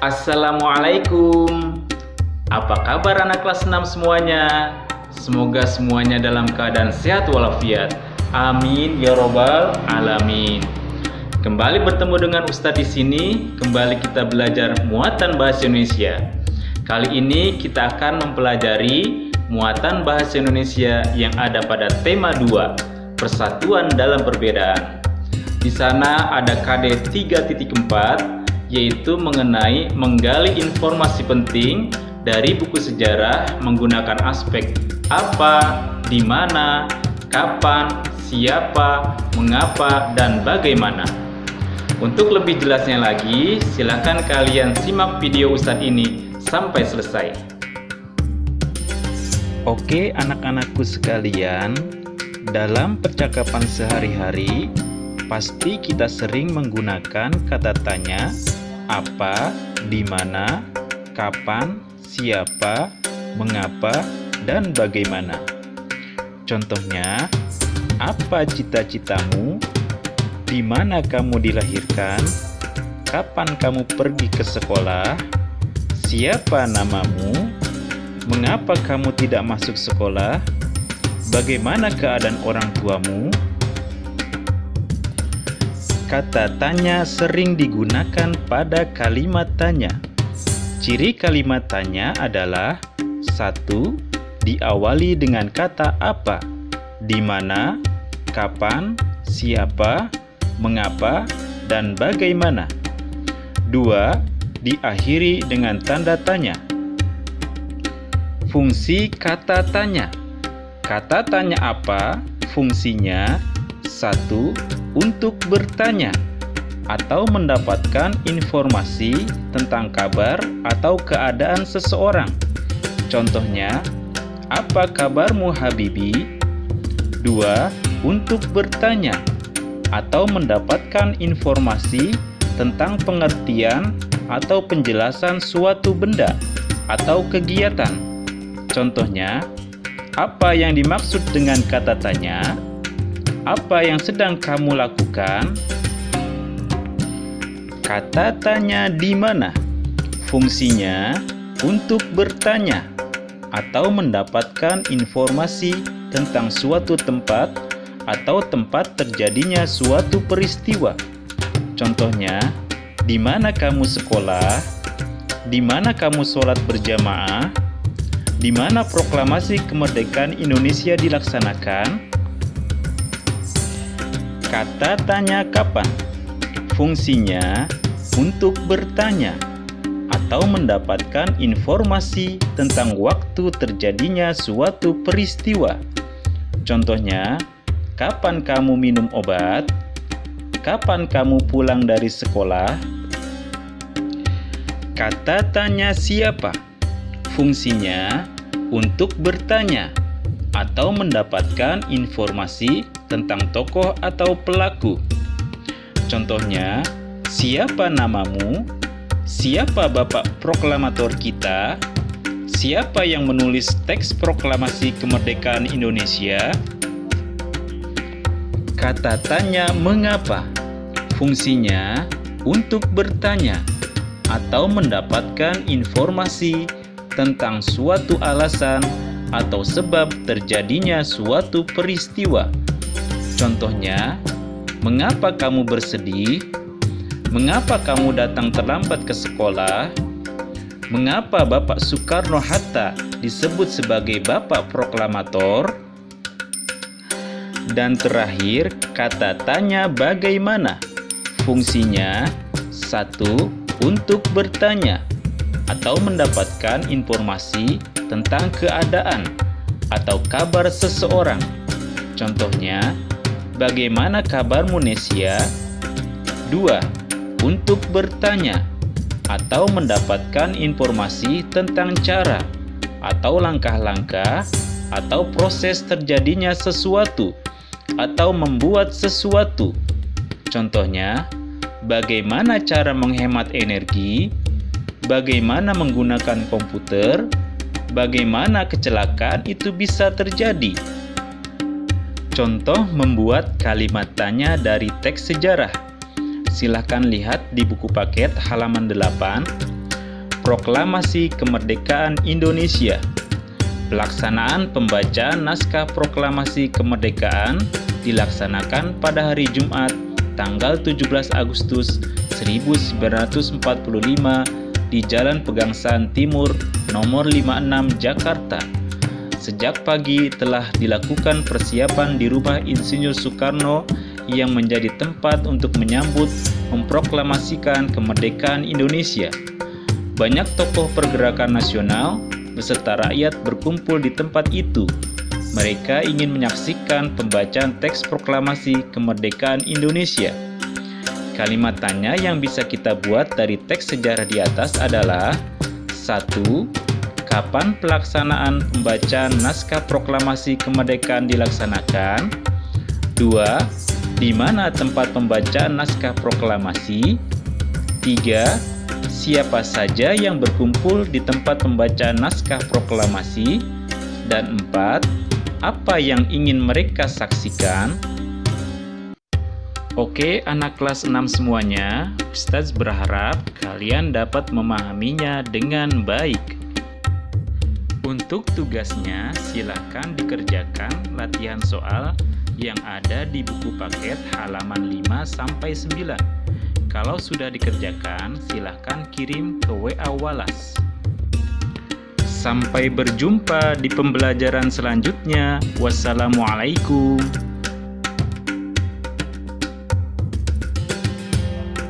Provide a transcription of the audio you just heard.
Assalamualaikum. Apa kabar anak kelas 6 semuanya? Semoga semuanya dalam keadaan sehat walafiat. Amin ya robbal alamin. Kembali bertemu dengan Ustadz di sini. Kembali kita belajar muatan bahasa Indonesia. Kali ini kita akan mempelajari muatan bahasa Indonesia yang ada pada tema 2, persatuan dalam perbedaan. Di sana ada KD 3.4, yaitu mengenai menggali informasi penting dari buku sejarah menggunakan aspek apa, di mana, kapan, siapa, mengapa, dan bagaimana. Untuk lebih jelasnya lagi, silakan kalian simak video Ustadz ini sampai selesai. Oke anak-anakku sekalian, dalam percakapan sehari-hari pasti kita sering menggunakan kata tanya, apa, di mana, kapan, siapa, mengapa, dan bagaimana. Contohnya, apa cita-citamu? Di mana kamu dilahirkan? Kapan kamu pergi ke sekolah? Siapa namamu? Mengapa kamu tidak masuk sekolah? Bagaimana keadaan orang tuamu? Kata tanya sering digunakan pada kalimat tanya. Ciri kalimat tanya adalah 1. Diawali dengan kata apa, di mana, kapan, siapa, mengapa, dan bagaimana. 2. Diakhiri dengan tanda tanya. Fungsi kata tanya. Kata tanya apa? Fungsinya 1. Untuk bertanya atau mendapatkan informasi tentang kabar atau keadaan seseorang. Contohnya, apa kabarmu Habibi? 2. Untuk bertanya atau mendapatkan informasi tentang pengertian atau penjelasan suatu benda atau kegiatan. Contohnya, apa yang dimaksud dengan kata tanya? Apa yang sedang kamu lakukan? Kata tanya di mana? Fungsinya untuk bertanya atau mendapatkan informasi tentang suatu tempat atau tempat terjadinya suatu peristiwa. Contohnya, di mana kamu sekolah? Di mana kamu sholat berjamaah? Di mana proklamasi kemerdekaan Indonesia dilaksanakan? Kata tanya kapan? Fungsinya untuk bertanya atau mendapatkan informasi tentang waktu terjadinya suatu peristiwa. Contohnya, kapan kamu minum obat? Kapan kamu pulang dari sekolah? Kata tanya siapa? Fungsinya untuk bertanya atau mendapatkan informasi tentang tokoh atau pelaku. Contohnya, siapa namamu? Siapa bapak proklamator kita? Siapa yang menulis teks proklamasi kemerdekaan Indonesia? Kata tanya mengapa? Fungsinya untuk bertanya atau mendapatkan informasi tentang suatu alasan atau sebab terjadinya suatu peristiwa. Contohnya, mengapa kamu bersedih? Mengapa kamu datang terlambat ke sekolah? Mengapa Bapak Soekarno-Hatta disebut sebagai Bapak Proklamator? Dan terakhir, kata tanya bagaimana? Fungsinya 1. Untuk bertanya atau mendapatkan informasi tentang keadaan atau kabar seseorang. Contohnya, bagaimana kabarmu Nesia? 2. Untuk bertanya atau mendapatkan informasi tentang cara atau langkah-langkah atau proses terjadinya sesuatu atau membuat sesuatu. Contohnya, bagaimana cara menghemat energi, bagaimana menggunakan komputer, bagaimana kecelakaan itu bisa terjadi. Contoh membuat kalimat tanya dari teks sejarah. Silahkan lihat di buku paket halaman 8. Proklamasi Kemerdekaan Indonesia. Pelaksanaan pembacaan naskah proklamasi kemerdekaan dilaksanakan pada hari Jumat, tanggal 17 Agustus 1945 di Jalan Pegangsaan Timur, nomor 56, Jakarta. Sejak pagi telah dilakukan persiapan di Rumah Insinyur Soekarno yang menjadi tempat untuk menyambut memproklamasikan kemerdekaan Indonesia. Banyak tokoh pergerakan nasional beserta rakyat berkumpul di tempat itu. Mereka ingin menyaksikan pembacaan teks proklamasi kemerdekaan Indonesia. Kalimat tanya yang bisa kita buat dari teks sejarah di atas adalah: 1. Kapan pelaksanaan pembacaan naskah proklamasi kemerdekaan dilaksanakan? 2. Di mana tempat pembacaan naskah proklamasi? 3. Siapa saja yang berkumpul di tempat pembacaan naskah proklamasi? Dan 4. Apa yang ingin mereka saksikan? Oke, anak kelas 6 semuanya, Ustaz berharap kalian dapat memahaminya dengan baik. Untuk tugasnya, silakan dikerjakan latihan soal yang ada di buku paket halaman 5-9. Kalau sudah dikerjakan, silakan kirim ke WA Walas. Sampai berjumpa di pembelajaran selanjutnya. Wassalamualaikum.